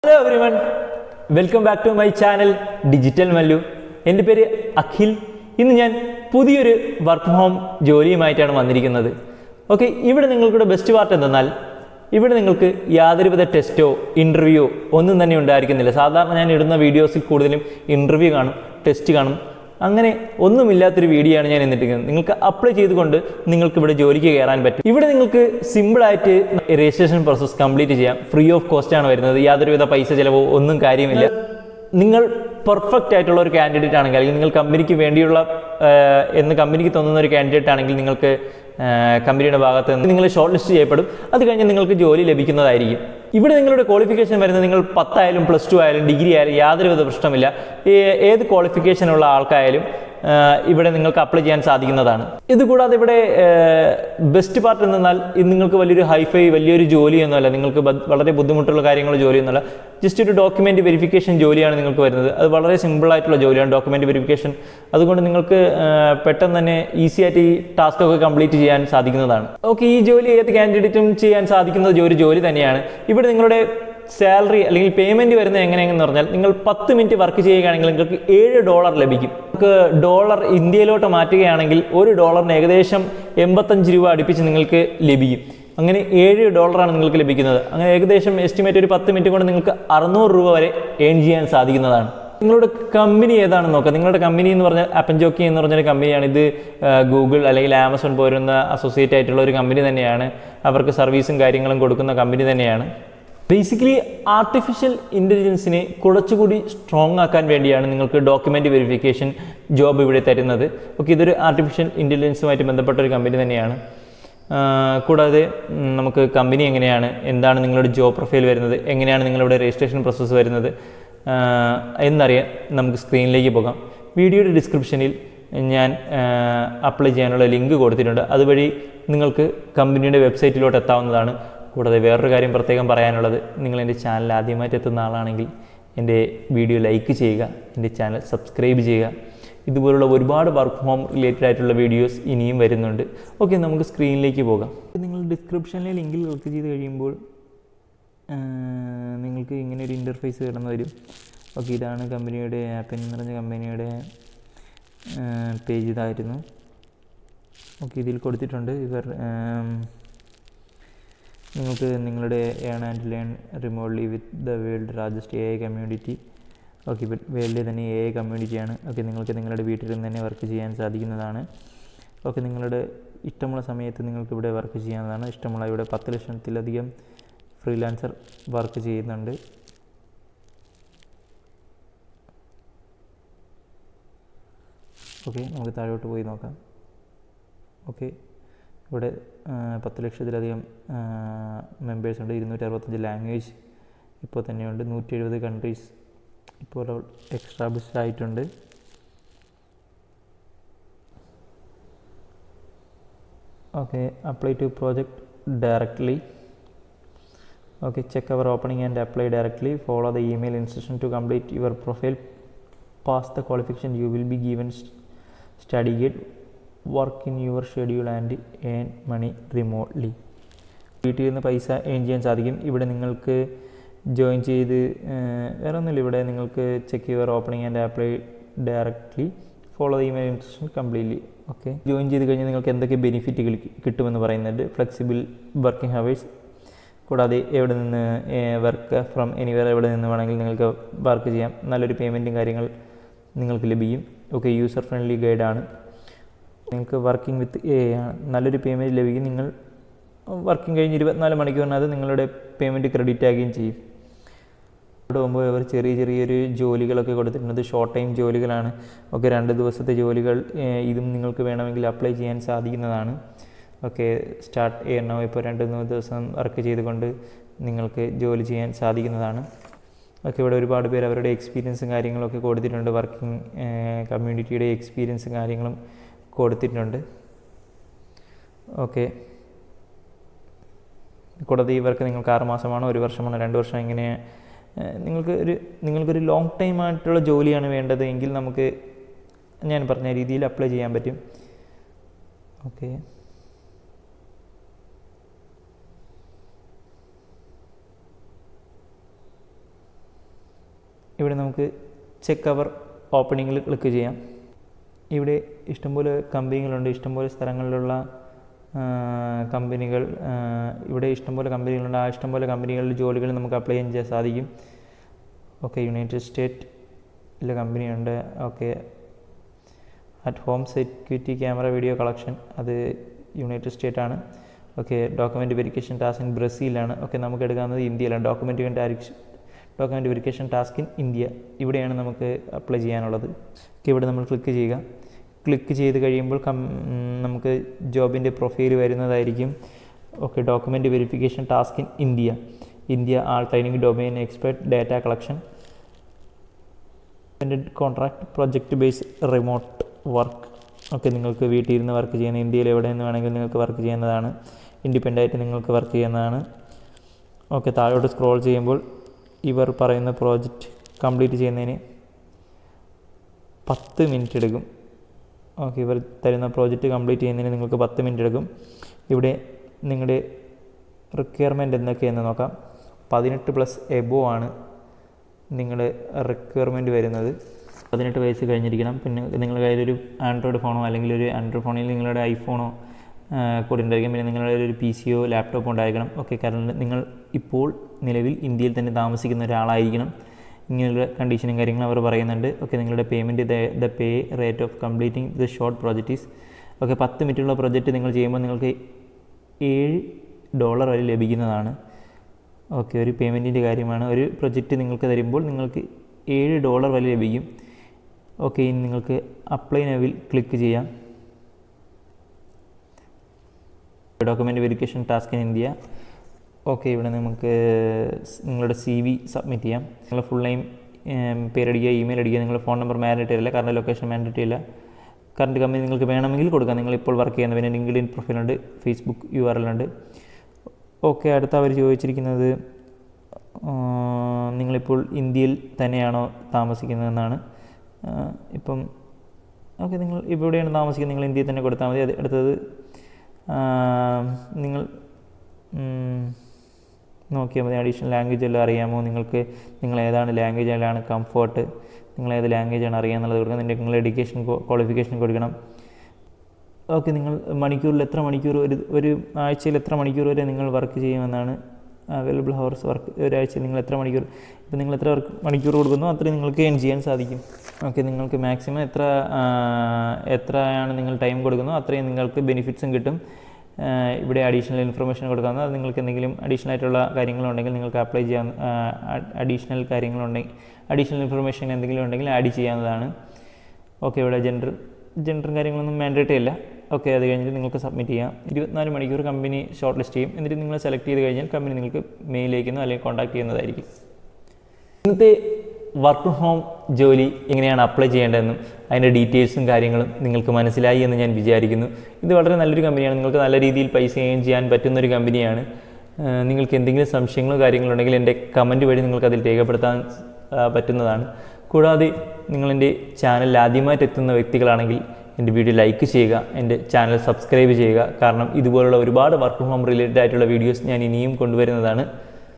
Hello everyone, welcome back to my channel digital Mallu. എൻ്റെ പേര് അഖിൽ. ഇന്ന് ഞാൻ പുതിയൊരു വർക്ക് ഫ്രം ഹോം ജോലിയുമായിട്ടാണ് വന്നിരിക്കുന്നത്. ഓക്കെ, ഇവിടെ നിങ്ങൾക്കുടെ ബെസ്റ്റ് പാർട്ട് എന്തെന്നാൽ ഇവിടെ നിങ്ങൾക്ക് യാതൊരുവിധ ടെസ്റ്റോ ഇൻ്റർവ്യൂയോ ഒന്നും തന്നെ ഉണ്ടായിരിക്കുന്നില്ല. സാധാരണ ഞാൻ ഇടുന്ന വീഡിയോസിൽ കൂടുതലും ഇൻ്റർവ്യൂ കാണും, ടെസ്റ്റ് കാണും. അങ്ങനെ ഒന്നുമില്ലാത്തൊരു വീഡിയോ ആണ് ഞാൻ എന്നിട്ടിരിക്കുന്നത്. നിങ്ങൾക്ക് അപ്ലൈ ചെയ്തുകൊണ്ട് നിങ്ങൾക്ക് ഇവിടെ ജോലിക്ക് കയറാൻ പറ്റും. ഇവിടെ നിങ്ങൾക്ക് സിമ്പിളായിട്ട് രജിസ്ട്രേഷൻ പ്രോസസ്സ് കംപ്ലീറ്റ് ചെയ്യാം. ഫ്രീ ഓഫ് കോസ്റ്റ് ആണ് വരുന്നത്. യാതൊരുവിധ പൈസ ചിലവോ ഒന്നും കാര്യമില്ല. നിങ്ങൾ പെർഫെക്റ്റ് ആയിട്ടുള്ള ഒരു കാൻഡിഡേറ്റ് ആണെങ്കിൽ, അല്ലെങ്കിൽ നിങ്ങൾ കമ്പനിക്ക് വേണ്ടിയുള്ള എന്ന് കമ്പനിക്ക് തോന്നുന്ന ഒരു കാൻഡിഡേറ്റ് ആണെങ്കിൽ നിങ്ങൾക്ക് കമ്പനിയുടെ ഭാഗത്ത് നിന്ന് നിങ്ങൾ ഷോർട്ട് ലിസ്റ്റ് ചെയ്യപ്പെടും. അത് കഴിഞ്ഞ് നിങ്ങൾക്ക് ജോലി ലഭിക്കുന്നതായിരിക്കും. ഇവിടെ നിങ്ങളുടെ ക്വാളിഫിക്കേഷൻ വരുന്നത് നിങ്ങൾ 10 ആയാലും +2 ആയാലും ഡിഗ്രി ആയാലും യാതൊരുവിധ പ്രശ്നമില്ല. ഏത് ക്വാളിഫിക്കേഷനുള്ള ആൾക്കായാലും ഇവിടെ നിങ്ങൾക്ക് അപ്ലൈ ചെയ്യാൻ സാധിക്കുന്നതാണ്. ഇതുകൂടാതെ ഇവിടെ ബെസ്റ്റ് പാർട്ട് എന്തെന്നാൽ ഇത് നിങ്ങൾക്ക് വലിയൊരു ജോലിയൊന്നുമല്ല, നിങ്ങൾക്ക് വളരെ ബുദ്ധിമുട്ടുള്ള കാര്യങ്ങൾ ജോലിയൊന്നുമല്ല. ജസ്റ്റ് ഒരു ഡോക്യുമെൻ്റ് വെരിഫിക്കേഷൻ ജോലിയാണ് നിങ്ങൾക്ക് വരുന്നത്. അത് വളരെ സിമ്പിളായിട്ടുള്ള ജോലിയാണ് ഡോക്യുമെൻ്റ് വെരിഫിക്കേഷൻ. അതുകൊണ്ട് നിങ്ങൾക്ക് പെട്ടെന്ന് തന്നെ ഈസി ആയിട്ട് ഈ ടാസ്ക് ഒക്കെ കംപ്ലീറ്റ് ചെയ്യാൻ സാധിക്കുന്നതാണ്. ഓക്കെ, ഈ ജോലി ഏത് കാൻഡിഡേറ്റും ചെയ്യാൻ സാധിക്കുന്ന ഒരു ജോലി തന്നെയാണ്. ഇവിടെ നിങ്ങളുടെ സാലറി അല്ലെങ്കിൽ പേയ്മെൻറ്റ് വരുന്നത് എങ്ങനെയാണെന്ന് പറഞ്ഞാൽ നിങ്ങൾ 10 മിനിറ്റ് വർക്ക് ചെയ്യുകയാണെങ്കിൽ നിങ്ങൾക്ക് $7 ലഭിക്കും. നിങ്ങൾക്ക് ഡോളർ ഇന്ത്യയിലോട്ട് മാറ്റുകയാണെങ്കിൽ $1 ഏകദേശം 85 രൂപ അടുപ്പിച്ച് നിങ്ങൾക്ക് ലഭിക്കും. അങ്ങനെ $7 നിങ്ങൾക്ക് ലഭിക്കുന്നത്. അങ്ങനെ ഏകദേശം എസ്റ്റിമേറ്റ് ഒരു 10 മിനിറ്റ് കൊണ്ട് നിങ്ങൾക്ക് 600 രൂപ വരെ ഏൺ ചെയ്യാൻ സാധിക്കുന്നതാണ്. നിങ്ങളുടെ കമ്പനി ഏതാണെന്ന് നോക്കാം. നിങ്ങളുടെ കമ്പനി എന്ന് പറഞ്ഞാൽ അപ്പൻജോക്കി എന്ന് പറഞ്ഞൊരു കമ്പനിയാണ്. ഇത് ഗൂഗിൾ അല്ലെങ്കിൽ ആമസോൺ പോരുന്ന അസോസിയേറ്റ് ആയിട്ടുള്ള ഒരു കമ്പനി തന്നെയാണ്. അവർക്ക് സർവീസും കാര്യങ്ങളും കൊടുക്കുന്ന കമ്പനി തന്നെയാണ്. ബേസിക്കലി ആർട്ടിഫിഷ്യൽ ഇൻ്റലിജൻസിനെ കുറച്ചുകൂടി സ്ട്രോങ് ആക്കാൻ വേണ്ടിയാണ് നിങ്ങൾക്ക് ഡോക്യുമെൻ്റ് വെരിഫിക്കേഷൻ ജോബ് ഇവിടെ തരുന്നത്. ഓക്കെ, ഇതൊരു ആർട്ടിഫിഷ്യൽ ഇൻ്റലിജൻസുമായിട്ട് ബന്ധപ്പെട്ട ഒരു കമ്പനി തന്നെയാണ്. കൂടാതെ നമുക്ക് കമ്പനി എങ്ങനെയാണ്, എന്താണ് നിങ്ങളുടെ ജോബ് പ്രൊഫൈൽ വരുന്നത്, എങ്ങനെയാണ് നിങ്ങളുടെ രജിസ്ട്രേഷൻ പ്രോസസ്സ് വരുന്നത് എന്നറിയാൻ നമുക്ക് സ്ക്രീനിലേക്ക് പോകാം. വീഡിയോയുടെ ഡിസ്ക്രിപ്ഷനിൽ ഞാൻ അപ്ലൈ ചെയ്യാനുള്ള ലിങ്ക് കൊടുത്തിട്ടുണ്ട്. അതുവഴി നിങ്ങൾക്ക് കമ്പനിയുടെ വെബ്സൈറ്റിലോട്ട് എത്താവുന്നതാണ്. കൂടാതെ വേറൊരു കാര്യം പ്രത്യേകം പറയാനുള്ളത്, നിങ്ങൾ എൻ്റെ ചാനൽ ആദ്യമായിട്ട് എത്തുന്ന ആളാണെങ്കിൽ എൻ്റെ വീഡിയോ ലൈക്ക് ചെയ്യുക, എൻ്റെ ചാനൽ സബ്സ്ക്രൈബ് ചെയ്യുക. ഇതുപോലുള്ള ഒരുപാട് വർക്ക് ഫ്രം ഹോം റിലേറ്റഡ് ആയിട്ടുള്ള വീഡിയോസ് ഇനിയും വരുന്നുണ്ട്. ഓക്കെ, നമുക്ക് സ്ക്രീനിലേക്ക് പോകാം. നിങ്ങൾ ഡിസ്ക്രിപ്ഷനിലെ ലിങ്കിൽ ക്ലിക്ക് ചെയ്ത് കഴിയുമ്പോൾ നിങ്ങൾക്ക് ഇങ്ങനെ ഒരു ഇൻ്റർഫേസ് കിടന്നു വരും. ഓക്കെ, ഇതാണ് കമ്പനിയുടെ ആപ്പ് എന്ന് പറഞ്ഞ കമ്പനിയുടെ പേജ് ഇതായിരുന്നു. ഓക്കെ, ഇതിൽ കൊടുത്തിട്ടുണ്ട് നിങ്ങൾക്ക് നിങ്ങളുടെ earn and learn remotely with the world largest AI community. Okay, വേൾഡിലെ തന്നെ AI കമ്മ്യൂണിറ്റിയാണ്. ഓക്കെ, നിങ്ങൾക്ക് നിങ്ങളുടെ വീട്ടിൽ നിന്ന് തന്നെ വർക്ക് ചെയ്യാൻ സാധിക്കുന്നതാണ്. ഓക്കെ, നിങ്ങളുടെ ഇഷ്ടമുള്ള സമയത്ത് നിങ്ങൾക്ക് ഇവിടെ വർക്ക് ചെയ്യാവുന്നതാണ്. ഇഷ്ടമുള്ള ഇവിടെ 10 ലക്ഷത്തിലധികം ഫ്രീലാൻസർ വർക്ക് ചെയ്യുന്നുണ്ട്. ഓക്കെ, നമുക്ക് താഴോട്ട് പോയി നോക്കാം. ഓക്കെ, ഇവിടെ 10 ലക്ഷത്തിലധികം മെമ്പേഴ്സുണ്ട്. 265 ലാംഗ്വേജ് ഇപ്പോൾ തന്നെയുണ്ട്. 170 കൺട്രീസ് ഇപ്പോൾ എക്സ്റ്റാബ്ലിഷ്ഡ് ആയിട്ടുണ്ട്. Okay, apply to project directly. Okay, check our opening and apply directly. Follow the email instruction to complete your profile. Pass the qualification. You will be given study guide. Work in your schedule and earn money remotely. വീട്ടിൽ നിന്ന് പൈസ earn ചെയ്യാൻ സാധിക്കും. ഇവിടെ നിങ്ങൾക്ക് join ചെയ്ത് വേറെ ഒന്നുമില്ല. ഇവിടെ നിങ്ങൾക്ക് check your opening and apply directly. Follow the email instruction completely. Okay, join ചെയ്ത് കഴിഞ്ഞാൽ നിങ്ങൾക്ക് എന്തൊക്കെ ബെനിഫിറ്റുകൾ കിട്ടുമെന്ന് പറയുന്നുണ്ട്. Flexible working hours. കൂടാതെ എവിടെ നിന്ന് വർക്ക് ഫ്രം എനിവെയർ, എവിടെ നിന്ന് വേണമെങ്കിൽ നിങ്ങൾക്ക് വർക്ക് ചെയ്യാം. നല്ലൊരു പേയ്മെൻറ്റും കാര്യങ്ങൾ നിങ്ങൾക്ക് ലഭിക്കും. ഓക്കെ, യൂസർ ഫ്രണ്ട്ലി ഗൈഡാണ്. നിങ്ങൾക്ക് വർക്കിംഗ് വിത്ത് AI ആണ്. നല്ലൊരു പേയ്മെൻറ്റ് ലഭിക്കും. നിങ്ങൾ വർക്കിംഗ് കഴിഞ്ഞ് 24 മണിക്കൂറിനകത്ത് നിങ്ങളുടെ പേയ്മെൻറ്റ് ക്രെഡിറ്റ് ആകുകയും ചെയ്യും. ഇവിടെ പോകുമ്പോൾ അവർ ചെറിയൊരു ജോലികളൊക്കെ കൊടുത്തിട്ടുണ്ട്. ഷോർട്ട് ടൈം ജോലികളാണ്. ഓക്കെ, 2 ദിവസത്തെ ജോലികൾ. ഇതും നിങ്ങൾക്ക് വേണമെങ്കിൽ അപ്ലൈ ചെയ്യാൻ സാധിക്കുന്നതാണ്. ഓക്കെ, സ്റ്റാർട്ട് ചെയ്യണോ. ഇപ്പോൾ 2-3 ദിവസം വർക്ക് ചെയ്തുകൊണ്ട് നിങ്ങൾക്ക് ജോലി ചെയ്യാൻ സാധിക്കുന്നതാണ്. ഓക്കെ, ഇവിടെ ഒരുപാട് പേര് അവരുടെ എക്സ്പീരിയൻസും കാര്യങ്ങളൊക്കെ കൊടുത്തിട്ടുണ്ട്. വർക്കിംഗ് കമ്മ്യൂണിറ്റിയുടെ എക്സ്പീരിയൻസും കാര്യങ്ങളും കൊടുത്തിട്ടുണ്ട്. ഓക്കെ, കൂടാതെ ഈ വർക്ക് നിങ്ങൾക്ക് 6 മാസമാണോ 1 വർഷമാണോ 2 വർഷം ഇങ്ങനെ നിങ്ങൾക്കൊരു ലോങ് ടൈം ആയിട്ടുള്ള ജോലിയാണ് വേണ്ടത് എങ്കിൽ നമുക്ക് ഞാൻ പറഞ്ഞ രീതിയിൽ അപ്ലൈ ചെയ്യാൻ പറ്റും. ഓക്കെ, ഇവിടെ നമുക്ക് ചെക്ക് അവർ ഓപ്പണിങ്ങിൽ ക്ലിക്ക് ചെയ്യാം. ഇവിടെ ഇഷ്ടംപോലെ കമ്പനികളുണ്ട്, ഇഷ്ടംപോലെ സ്ഥലങ്ങളിലുള്ള കമ്പനികൾ, ഇവിടെ ഇഷ്ടംപോലെ കമ്പനികളുണ്ട്. ആ ഇഷ്ടംപോലെ കമ്പനികളുടെ ജോലികൾ നമുക്ക് അപ്ലൈ ചെയ്യാൻ സാധിക്കും. ഓക്കെ, യുണൈറ്റഡ് സ്റ്റേറ്റിലെ കമ്പനിയുണ്ട്. Okay, at home security camera video collection, അത് യുണൈറ്റഡ് സ്റ്റേറ്റ് ആണ്. Okay, document verification task in ബ്രസീലാണ്. ഓക്കെ, നമുക്ക് എടുക്കാവുന്നത് ഇന്ത്യയിലാണ്. Document verification task in India, ഇവിടെയാണ് നമുക്ക് അപ്ലൈ ചെയ്യാനുള്ളത്. ഓക്കെ, ഇവിടെ നമ്മൾ ക്ലിക്ക് ചെയ്യുക. ക്ലിക്ക് ചെയ്ത് കഴിയുമ്പോൾ നമുക്ക് ജോബിൻ്റെ പ്രൊഫൈൽ വരുന്നതായിരിക്കും. Okay, document verification task in India all training domain expert data collection contract project base remote work. Okay, നിങ്ങൾക്ക് വീട്ടിൽ ഇരുന്ന് വർക്ക് ചെയ്യുന്ന, ഇന്ത്യയിൽ എവിടെ നിന്ന് വേണമെങ്കിലും നിങ്ങൾക്ക് വർക്ക് ചെയ്യുന്നതാണ്. ഇൻഡിപെൻഡൻ്റ് ആയിട്ട് നിങ്ങൾക്ക് വർക്ക് ചെയ്യുന്നതാണ്. ഓക്കെ, താഴോട്ട് സ്ക്രോൾ ചെയ്യുമ്പോൾ ഇവർ പറയുന്ന പ്രോജക്റ്റ് കംപ്ലീറ്റ് ചെയ്യുന്നതിന് 10 മിനിറ്റ് എടുക്കും. ഓക്കെ, ഇവർ തരുന്ന പ്രോജക്റ്റ് കംപ്ലീറ്റ് ചെയ്യുന്നതിന് നിങ്ങൾക്ക് 10 മിനിറ്റ് എടുക്കും. ഇവിടെ നിങ്ങളുടെ റിക്വയർമെൻറ്റ് എന്തൊക്കെയെന്ന് നോക്കാം. 18+ എബോവ് ആണ് നിങ്ങളുടെ റിക്വയർമെൻറ്റ് വരുന്നത്. 18 വയസ്സ് കഴിഞ്ഞിരിക്കണം. പിന്നെ നിങ്ങളുടെ കയ്യിലൊരു ആൻഡ്രോയിഡ് ഫോണോ അല്ലെങ്കിൽ ഒരു ആൻഡ്രോയിഡ് ഫോണിൽ നിങ്ങളുടെ ഐഫോണോ കൂടി ഉണ്ടായിരിക്കും. പിന്നെ നിങ്ങളുടെ ഒരു PCയോ ലാപ്ടോപ്പോ ഉണ്ടായിരിക്കണം. ഓക്കെ, കാരണം നിങ്ങൾ ഇപ്പോൾ നിലവിൽ ഇന്ത്യയിൽ തന്നെ താമസിക്കുന്ന ഒരാളായിരിക്കണം. ഇങ്ങനെയുള്ള കണ്ടീഷനും കാര്യങ്ങളും അവർ പറയുന്നുണ്ട്. ഓക്കെ, നിങ്ങളുടെ payment the pay rate of completing the short project is. Okay, 10 മിനിറ്റുള്ള പ്രൊജക്റ്റ് നിങ്ങൾ ചെയ്യുമ്പോൾ നിങ്ങൾക്ക് $7 വരെ ലഭിക്കുന്നതാണ്. ഓക്കെ, ഒരു പേയ്മെൻറ്റിൻ്റെ കാര്യമാണ്. ഒരു പ്രൊജക്റ്റ് നിങ്ങൾക്ക് തരുമ്പോൾ നിങ്ങൾക്ക് $7 വരെ ലഭിക്കും. ഓക്കെ, ഇനി നിങ്ങൾക്ക് അപ്ലൈ നൗവിൽ ക്ലിക്ക് ചെയ്യാം. Document verification task in India. Okay, ഇവിടെ നമുക്ക് നിങ്ങളുടെ CV സബ്മിറ്റ് ചെയ്യാം. നിങ്ങളുടെ ഫുൾ നെയിം, പേരടിക്കുക, ഇമെയിൽ അടിക്കുക. നിങ്ങളുടെ ഫോൺ നമ്പർ മാൻഡേറ്ററി അല്ല, കാരണം ലൊക്കേഷൻ മാൻഡേറ്ററി അല്ല. കറണ്ട് കമ്പനി നിങ്ങൾക്ക് വേണമെങ്കിൽ കൊടുക്കാം, നിങ്ങളിപ്പോൾ വർക്ക് ചെയ്യുന്ന. പിന്നെ ലിങ്ക്ഡിൻ പ്രൊഫൈലുണ്ട്, ഫേസ്ബുക്ക് URL ഉണ്ട്. ഓക്കെ, അടുത്ത അവർ ചോദിച്ചിരിക്കുന്നത് നിങ്ങളിപ്പോൾ ഇന്ത്യയിൽ തന്നെയാണോ താമസിക്കുന്നതെന്നാണ്. ഇപ്പം ഓക്കെ, നിങ്ങൾ ഇവിടെയാണ് താമസിക്കുന്നത്, നിങ്ങൾ ഇന്ത്യയിൽ തന്നെ കൊടുത്താൽ മതി. അടുത്തത് നിങ്ങൾ നോക്കിയാൽ മതി. അഡീഷണൽ ലാംഗ്വേജ് എല്ലാം അറിയാമോ നിങ്ങൾക്ക്, നിങ്ങൾ ഏതാണ് ലാംഗ്വേജിലാണ് കംഫർട്ട്, നിങ്ങൾ ഏത് ലാംഗ്വേജാണ് അറിയാമെന്നുള്ളത് കൊടുക്കണം. നിങ്ങൾ എഡ്യൂക്കേഷൻ ക്വാളിഫിക്കേഷൻ കൊടുക്കണം. ഓക്കെ, നിങ്ങൾ മണിക്കൂറിൽ എത്ര മണിക്കൂർ, ഒരു ആഴ്ചയിൽ എത്ര മണിക്കൂർ വരെ നിങ്ങൾ വർക്ക് ചെയ്യുമെന്നാണ്. അവൈലബിൾ ഹവേഴ്സ് വർക്ക്, ഒരാഴ്ചയിൽ നിങ്ങൾ എത്ര മണിക്കൂർ, ഇപ്പോൾ നിങ്ങൾ എത്ര മണിക്കൂർ കൊടുക്കുന്നോ അത്രയും നിങ്ങൾക്ക് ഏൺ ചെയ്യാൻ സാധിക്കും. ഓക്കെ, നിങ്ങൾക്ക് മാക്സിമം എത്രയാണ് നിങ്ങൾ ടൈം കൊടുക്കുന്നോ അത്രയും നിങ്ങൾക്ക് ബെനിഫിറ്റ്സും കിട്ടും. ഇവിടെ അഡീഷണൽ ഇൻഫർമേഷൻ കൊടുക്കാവുന്ന, അത് നിങ്ങൾക്ക് എന്തെങ്കിലും അഡീഷണൽ ആയിട്ടുള്ള കാര്യങ്ങളുണ്ടെങ്കിൽ നിങ്ങൾക്ക് അപ്ലൈ ചെയ്യാൻ, അഡീഷണൽ ഇൻഫർമേഷൻ എന്തെങ്കിലും ഉണ്ടെങ്കിൽ ആഡ് ചെയ്യാവുന്നതാണ്. ഓക്കെ, ഇവിടെ ജെൻഡറും കാര്യങ്ങളൊന്നും മാൻഡേറ്ററി അല്ല. ഓക്കെ, അത് കഴിഞ്ഞിട്ട് നിങ്ങൾക്ക് സബ്മിറ്റ് ചെയ്യാം. 24 മണിക്കൂർ കമ്പനി ഷോർട്ട് ലിസ്റ്റ് ചെയ്യും. എന്നിട്ട് നിങ്ങൾ സെലക്ട് ചെയ്ത് കഴിഞ്ഞാൽ കമ്പനി നിങ്ങൾക്ക് മെയിലേക്കുന്നോ അല്ലെങ്കിൽ കോൺടാക്ട് ചെയ്യുന്നതായിരിക്കും. ഇന്നത്തെ വർക്ക് ഫ്രം ഹോം ജോലി എങ്ങനെയാണ് അപ്ലൈ ചെയ്യേണ്ടതെന്നും അതിൻ്റെ ഡീറ്റെയിൽസും കാര്യങ്ങളും നിങ്ങൾക്ക് മനസ്സിലായി എന്ന് ഞാൻ വിചാരിക്കുന്നു. ഇത് വളരെ നല്ലൊരു കമ്പനിയാണ്. നിങ്ങൾക്ക് നല്ല രീതിയിൽ പൈസ ഏൺ ചെയ്യാൻ പറ്റുന്നൊരു കമ്പനിയാണ്. നിങ്ങൾക്ക് എന്തെങ്കിലും സംശയങ്ങളോ കാര്യങ്ങളോ ഉണ്ടെങ്കിൽ എൻ്റെ കമൻറ്റ് വഴി നിങ്ങൾക്കതിൽ രേഖപ്പെടുത്താൻ പറ്റുന്നതാണ്. കൂടാതെ നിങ്ങളെൻ്റെ ചാനലിൽ ആദ്യമായിട്ട് എത്തുന്ന വ്യക്തികളാണെങ്കിൽ എൻ്റെ വീഡിയോ ലൈക്ക് ചെയ്യുക, എൻ്റെ ചാനൽ സബ്സ്ക്രൈബ് ചെയ്യുക. കാരണം ഇതുപോലുള്ള ഒരുപാട് വർക്ക് ഫ്രം ഹോം റിലേറ്റഡ് ആയിട്ടുള്ള വീഡിയോസ് ഞാൻ ഇനിയും കൊണ്ടുവരുന്നതാണ്.